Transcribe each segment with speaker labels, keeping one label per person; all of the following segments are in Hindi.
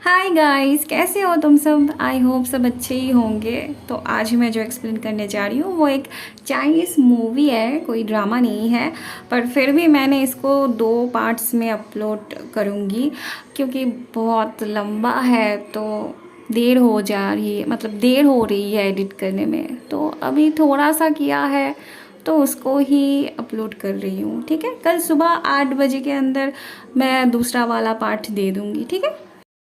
Speaker 1: हाय गाइस, कैसे हो तुम सब। आई होप सब अच्छे ही होंगे। तो आज मैं जो एक्सप्लेन करने जा रही हूँ वो एक चाइनीज़ मूवी है, कोई ड्रामा नहीं है। पर फिर भी मैंने इसको 2 पार्ट्स में अपलोड करूँगी क्योंकि बहुत लंबा है, तो देर हो जा रही है, मतलब देर हो रही है एडिट करने में। तो अभी थोड़ा सा किया है तो उसको ही अपलोड कर रही हूँ। ठीक है, कल सुबह 8 बजे के अंदर मैं दूसरा वाला पार्ट दे दूँगी। ठीक है।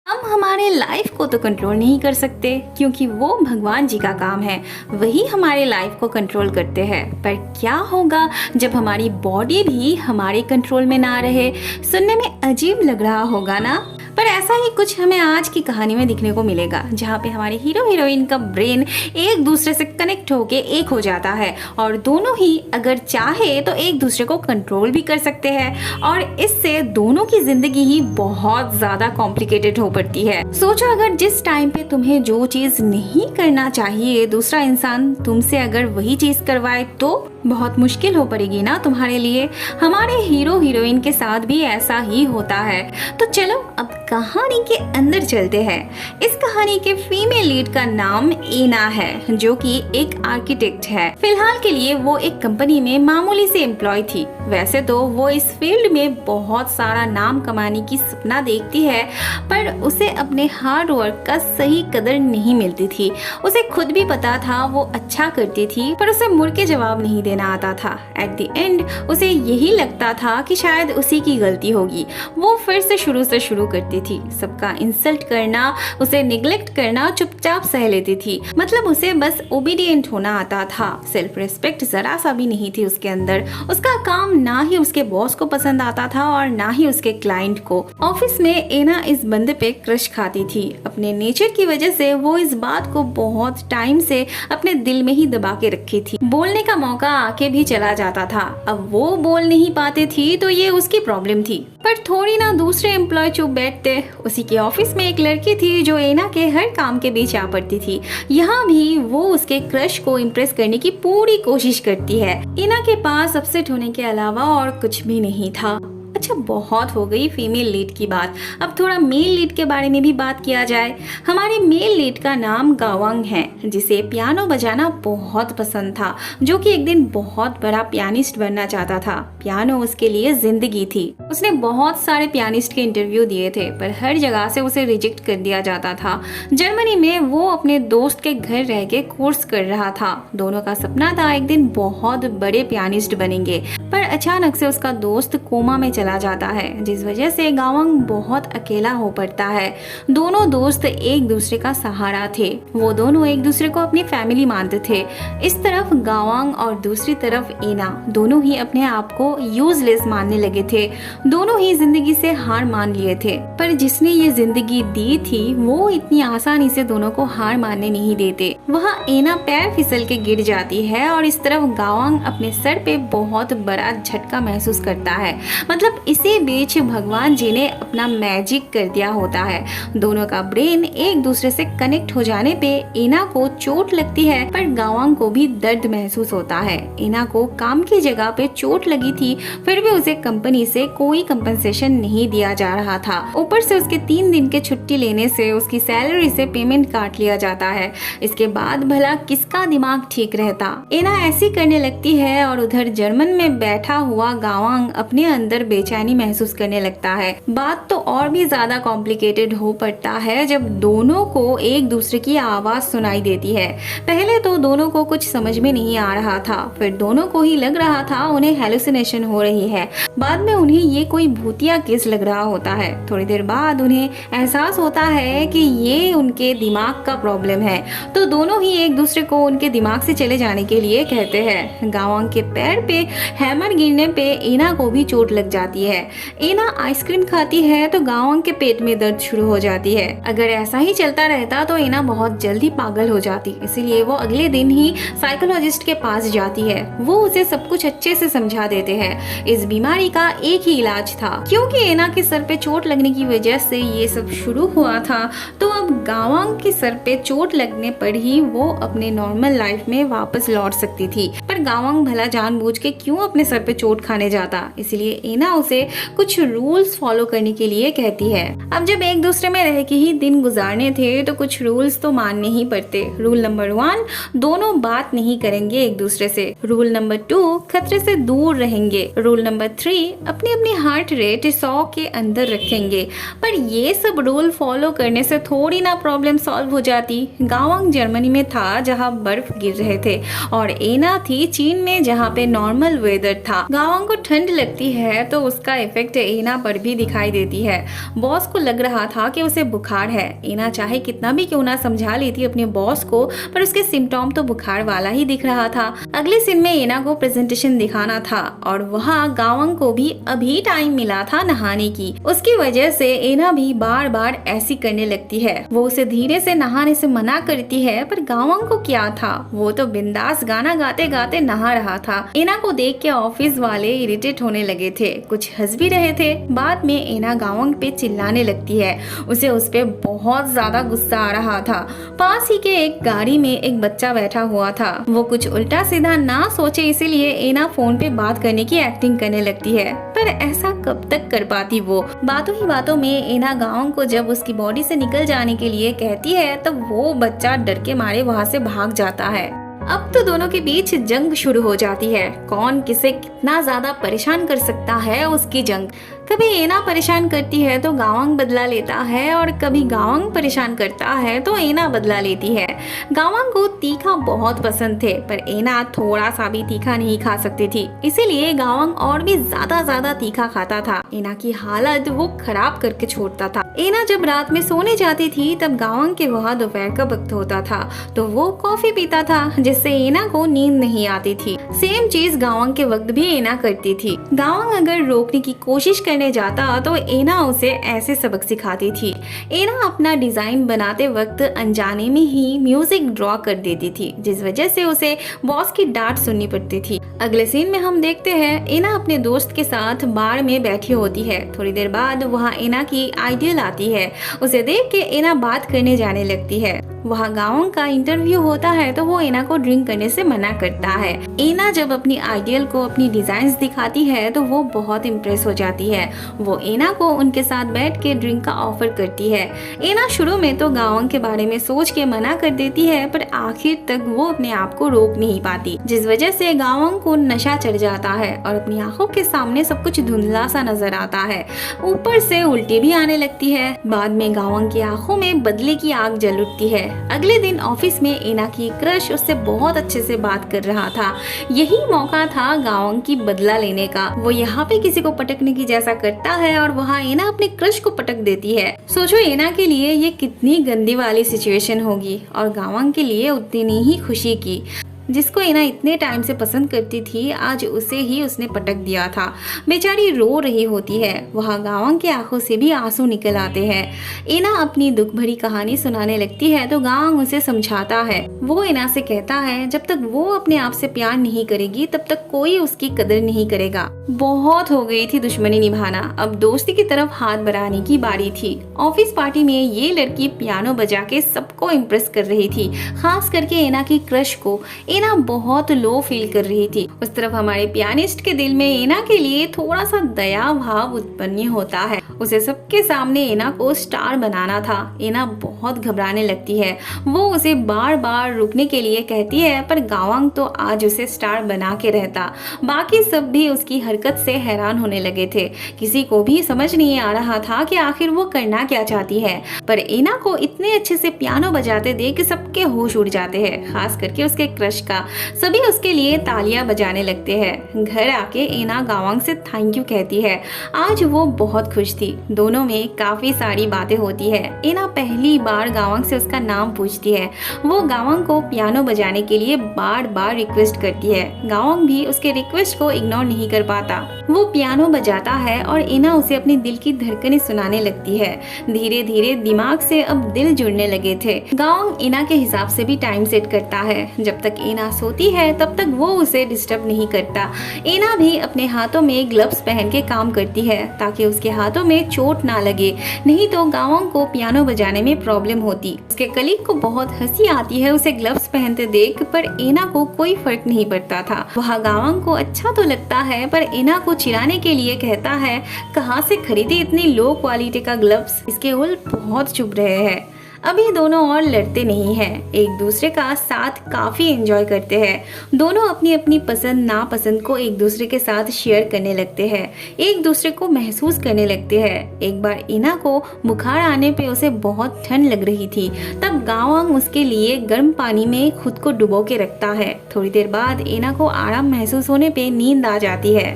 Speaker 1: हम हमारे लाइफ को तो कंट्रोल नहीं कर सकते क्योंकि वो भगवान जी का काम है, वही हमारे लाइफ को कंट्रोल करते हैं। पर क्या होगा जब हमारी बॉडी भी हमारे कंट्रोल में ना रहे। सुनने में अजीब लग रहा होगा ना, पर ऐसा ही कुछ हमें आज की कहानी में दिखने को मिलेगा, जहाँ पे हमारे हीरो हीरोइन का ब्रेन एक दूसरे से कनेक्ट होके एक हो जाता है और दोनों ही अगर चाहे तो एक दूसरे को कंट्रोल भी कर सकते हैं और इससे दोनों की जिंदगी ही बहुत ज्यादा कॉम्प्लिकेटेड हो पड़ती है। सोचो, अगर जिस टाइम पे तुम्हें जो चीज नहीं करना चाहिए दूसरा इंसान तुमसे अगर वही चीज करवाए तो बहुत मुश्किल हो पड़ेगी ना तुम्हारे लिए। हमारे हीरो हीरोइन के साथ भी ऐसा ही होता है। तो चलो अब कहानी के अंदर चलते हैं। इस कहानी के फीमेल लीड का नाम एना है, जो कि एक आर्किटेक्ट है। फिलहाल के लिए वो एक कंपनी में मामूली से एम्प्लॉय थी। वैसे तो वो इस फील्ड में बहुत सारा नाम कमाने की सपना देखती है, पर उसे अपने हार्ड वर्क का सही कदर नहीं मिलती थी। उसे खुद भी पता था वो अच्छा करती थी, पर उसे मुड़ के जवाब नहीं देना आता था। एट द एंड उसे यही लगता था कि शायद उसी की गलती होगी। वो फिर से शुरू करती थी। सबका इंसल्ट करना, उसे निग्लेक्ट करना चुपचाप सह लेती थी। मतलब उसे बस ओबीडियंट होना आता था। सेल्फ रिस्पेक्ट जरा सा भी नहीं थी उसके अंदर। उसका काम ना ही उसके बॉस को पसंद आता था और ना ही उसके क्लाइंट को। ऑफिस में एना इस बंदे पे क्रश खाती थी। अपने नेचर की वजह से वो इस बात को बहुत टाइम से अपने दिल में ही दबा के रखी थी। बोलने का मौका आके भी चला जाता था। अब वो बोल नहीं पाती थी तो ये उसकी प्रॉब्लम थी। पर थोड़ी ना दूसरे एम्प्लॉय चुप बैठते। उसी के ऑफिस में एक लड़की थी जो एना के हर काम के बीच आ पड़ती थी। यहाँ भी वो उसके क्रश को इम्प्रेस करने की पूरी कोशिश करती है। एना के पास अपसेट होने के अलावा और कुछ भी नहीं था। अच्छा, बहुत हो गई फीमेल लीड की बात। अब थोड़ा मेल लीड के बारे में भी बात किया जाए। हमारे मेल लीड का नाम गावांग है, जिसे पियानो बजाना बहुत पसंद था, जो कि एक दिन बहुत बड़ा पियानिस्ट बनना चाहता था। पियानो उसके लिए जिंदगी थी। उसने बहुत सारे पियानिस्ट के इंटरव्यू दिए थे, पर हर जगह से उसे रिजेक्ट कर दिया जाता था। जर्मनी में वो अपने दोस्त के घर रह के कोर्स कर रहा था। दोनों का सपना था एक दिन बहुत बड़े पियानिस्ट बनेंगे, पर अचानक से उसका दोस्त कोमा में चला जाता है, जिस वजह से गावांग बहुत अकेला हो पड़ता है। दोनों दोस्त एक दूसरे का सहारा थे। वो दोनों एक दूसरे को अपनी फैमिली मानते थे। इस तरफ गावांग और दूसरी तरफ एना, दोनों ही अपने आप को यूजलेस मानने लगे थे। दोनों ही जिंदगी से हार मान लिए थे। पर जिसने ये जिंदगी दी थी वो इतनी आसानी से दोनों को हार मानने नहीं देते। वहाँ एना पैर फिसल के गिर जाती है और इस तरफ गावांग अपने सर पे बहुत बड़ा झटका महसूस करता है। मतलब इसी बीच भगवान जी ने अपना मैजिक कर दिया होता है। दोनों का ब्रेन एक दूसरे से कनेक्ट हो जाने पे एना को चोट लगती है, पर गावांग को भी दर्द महसूस होता है। एना को काम की जगह पे चोट लगी थी, फिर भी उसे कंपनी से कोई कंपनसेशन नहीं दिया जा रहा था। ऊपर से उसके 3 दिन के छुट्टी लेने से उसकी सैलरी से पेमेंट काट लिया जाता है। इसके बाद भला किसका दिमाग ठीक रहता। एना ऐसी करने लगती है और उधर जर्मन में बैठा हुआ गावांग अपने अंदर बेचैनी महसूस करने लगता है। बात तो और भी ज्यादा कॉम्प्लिकेटेड हो पड़ता है जब दोनों को एक दूसरे की आवाज सुनाई देती है। पहले तो दोनों को कुछ समझ में नहीं आ रहा था, फिर दोनों को ही लग रहा था उन्हें हेलुसिनेशन हो रही है। बाद में उन्हें ये कोई भूतिया केस लग रहा होता है। थोड़ी देर बाद उन्हें एहसास होता है कि ये उनके दिमाग का प्रॉब्लम है। तो दोनों ही एक दूसरे को उनके दिमाग से चले जाने के लिए कहते हैं। गावांग के पैर पे हैमर गिरने पे एना को भी चोट लग जाती है। एना आइसक्रीम खाती है तो गावांग के पेट में दर्द शुरू हो जाती है। अगर ऐसा ही चलता रहता तो एना बहुत जल्दी पागल हो जाती। इसीलिए वो अगले दिन ही साइकोलॉजिस्ट के पास जाती है। वो उसे सब कुछ अच्छे से समझा देते हैं। इस बीमारी का एक ही इलाज था, क्योंकि एना के सर पे चोट लगने की वजह से ये सब शुरू हुआ था। तो अब गावांग के सर पे चोट लगने पर ही वो अपने नॉर्मल लाइफ में वापस लौट सकती थी। पर गावंग भला जानबूझ के क्यों अपने सर पे चोट खाने जाता, इसलिए एना उसे कुछ रूल्स फॉलो करने के लिए कहती है। अब जब एक दूसरे में रह के ही दिन गुजारने थे तो कुछ रूल्स तो मानने ही पड़ते। रूल नंबर 1, दोनों बात नहीं करेंगे एक दूसरे से। रूल नंबर 2, खतरे से दूर रहेंगे। रूल नंबर 3, अपनी अपनी हार्ट रेट 100 के अंदर रखेंगे। पर ये सब रूल फॉलो करने से थोड़ी ना प्रॉब्लम सॉल्व हो जाती। गावंग जर्मनी में था जहाँ बर्फ गिर रहे थे और एना थी चीन में जहाँ पे नॉर्मल वेदर था। गावंग को ठंड लगती है तो उसका इफेक्ट एना पर भी दिखाई देती है। बॉस को लग रहा था कि उसे बुखार है। एना चाहे कितना भी क्यों ना समझा लेती अपने बॉस को, पर उसके सिम्टोम तो बुखार वाला ही दिख रहा था। अगले सीन में एना को प्रेजेंटेशन दिखाना था और वहाँ गावंग को भी अभी टाइम मिला था नहाने की। उसकी वजह से एना भी बार बार ऐसी करने लगती है। वो उसे धीरे से नहाने से मना करती है, पर गावंग को क्या था, वो तो बिंदास गाना गाते गाते नहा रहा था। एना को देख के ऑफिस वाले इरिटेट होने लगे थे, कुछ हंस भी रहे थे। बाद में एना गावंग पे चिल्लाने लगती है। उसे उस पे बहुत ज्यादा गुस्सा आ रहा था। पास ही के एक गाड़ी में एक बच्चा बैठा हुआ था। वो कुछ उल्टा सीधा ना सोचे इसीलिए एना फोन पे बात करने की एक्टिंग करने लगती है, पर ऐसा कब तक कर पाती वो। बातों ही बातों में एना गावंग को जब उसकी बॉडी से निकल जाने के लिए कहती है तब वो बच्चा डर के मारे वहाँ से भाग जाता है। अब तो दोनों के बीच जंग शुरू हो जाती है। कौन किसे कितना ज्यादा परेशान कर सकता है, उसकी जंग। कभी एना परेशान करती है तो गावंग बदला लेता है और कभी गावंग परेशान करता है तो एना बदला लेती है। गावंग को तीखा बहुत पसंद थे, पर एना थोड़ा सा भी तीखा नहीं खा सकती थी, इसीलिए गावंग और भी ज्यादा तीखा खाता था। एना की हालत वो खराब करके छोड़ता था। एना जब रात में सोने जाती थी तब गावंग के वहाँ दोपहर का वक्त होता था तो वो कॉफी पीता था, जिससे एना को नींद नहीं आती थी। सेम चीज गावंग के वक्त भी एना करती थी। गावंग अगर रोकने की कोशिश करने जाता तो एना उसे ऐसे सबक सिखाती थी। एना अपना डिजाइन बनाते वक्त अनजाने में ही म्यूजिक ड्रॉ कर देती थी, जिस वजह से उसे बॉस की डांट सुननी पड़ती थी। अगले सीन में हम देखते हैं एना अपने दोस्त के साथ बार में बैठी होती है। थोड़ी देर बाद वहाँ एना की आइडियल आती है। उसे देख के एना बात करने जाने लगती है। वहाँ गावंग का इंटरव्यू होता है तो वो एना को ड्रिंक करने से मना करता है। एना जब अपनी आइडियल को अपनी डिजाइन्स दिखाती है तो वो बहुत इम्प्रेस हो जाती है। वो एना को उनके साथ बैठ के ड्रिंक का ऑफर करती है। एना शुरू में तो गावंग के बारे में सोच के मना कर देती है, पर आखिर तक वो अपने आप को रोक नहीं पाती, जिस वजह से गावंग को नशा चढ़ जाता है और अपनी आंखों के सामने सब कुछ धुंधला सा नजर आता है। ऊपर से उल्टी भी आने लगती है। बाद में गावंग की आंखों में बदले की आग जल उठती है। अगले दिन ऑफिस में एना की क्रश उससे बहुत अच्छे से बात कर रहा था। यही मौका था गावंग की बदला लेने का। वो यहाँ पे किसी को पटकने की जैसा करता है और वहाँ एना अपने क्रश को पटक देती है। सोचो एना के लिए ये कितनी गंदी वाली सिचुएशन होगी और गावंग के लिए उतनी ही खुशी की। जिसको एना इतने टाइम से पसंद करती थी, आज उसे ही उसने पटक दिया था। बेचारी रो रही होती है। वहाँ गावंग की आंखों से भी आंसू निकल आते हैं। एना अपनी दुख भरी कहानी सुनाने लगती है तो गावंग उसे समझाता है। वो एना से कहता है जब तक वो अपने आप से प्यार नहीं करेगी तब तक कोई उसकी कदर नहीं करेगा। बहुत हो गई थी दुश्मनी निभाना, अब दोस्ती की तरफ हाथ बढ़ाने की बारी थी। ऑफिस पार्टी में ये लड़की पियानो बजा के सबको इम्प्रेस कर रही थी, खास करके एना की क्रश को। एना बहुत लो फील कर रही थी। उस तरफ हमारे पियानिस्ट के दिल में एना के लिए थोड़ा सा दया भाव उत्पन्न होता है। उसे सबके सामने एना को स्टार बनाना था। एना बहुत घबराने लगती है। वो उसे बार बार रुकने के लिए कहती है, पर गावंग तो आज उसे स्टार बना के रहता। बाकी सब भी उसकी हरकत से हैरान होने लगे थे। किसी को भी समझ नहीं आ रहा था कि आखिर वो करना क्या चाहती है। पर एना को इतने अच्छे से पियानो बजाते देख सबके होश उड़ जाते हैं, खास करके उसके क्रश का। सभी उसके लिए तालियां बजाने लगते हैं। घर आके एना गावंग से थैंक यू कहती है। आज वो बहुत खुश थी। दोनों में काफी सारी बातें होती है। एना पहली बार गावंग से उसका नाम पूछती है। वो गावंग को पियानो बजाने के लिए बार बार रिक्वेस्ट करती है। गावंग भी उसके रिक्वेस्ट को इग्नोर नहीं कर पाता। वो पियानो बजाता है और एना उसे अपनी दिल की धड़कनें सुनाने लगती है। धीरे धीरे दिमाग से अब दिल जुड़ने लगे थे। गावंग एना के हिसाब से भी टाइम सेट करता है। जब तक एना सोती है तब तक वो उसे डिस्टर्ब नहीं करता। एना भी अपने हाथों में ग्लव्स पहन के काम करती है ताकि उसके हाथों में में चोट ना लगे, नहीं तो गांवों को पियानो बजाने में प्रॉब्लम होती। उसके कलीग को बहुत हंसी आती है उसे ग्लव्स पहनते देख, पर एना को कोई फर्क नहीं पड़ता था। वह गांवों को अच्छा तो लगता है पर एना को चिढ़ाने के लिए कहता है, कहाँ से खरीदे इतनी लो क्वालिटी का ग्लव्स। इसके उल्ट बहुत चुप रहे हैं। अभी दोनों और लड़ते नहीं हैं, एक दूसरे का साथ काफ़ी एंजॉय करते हैं। दोनों अपनी अपनी पसंद नापसंद को एक दूसरे के साथ शेयर करने लगते हैं, एक दूसरे को महसूस करने लगते हैं। एक बार इना को बुखार आने पे उसे बहुत ठंड लग रही थी, तब गांवांग उसके लिए गर्म पानी में खुद को डुबो के रखता है। थोड़ी देर बाद इना को आराम महसूस होने पे नींद आ जाती है।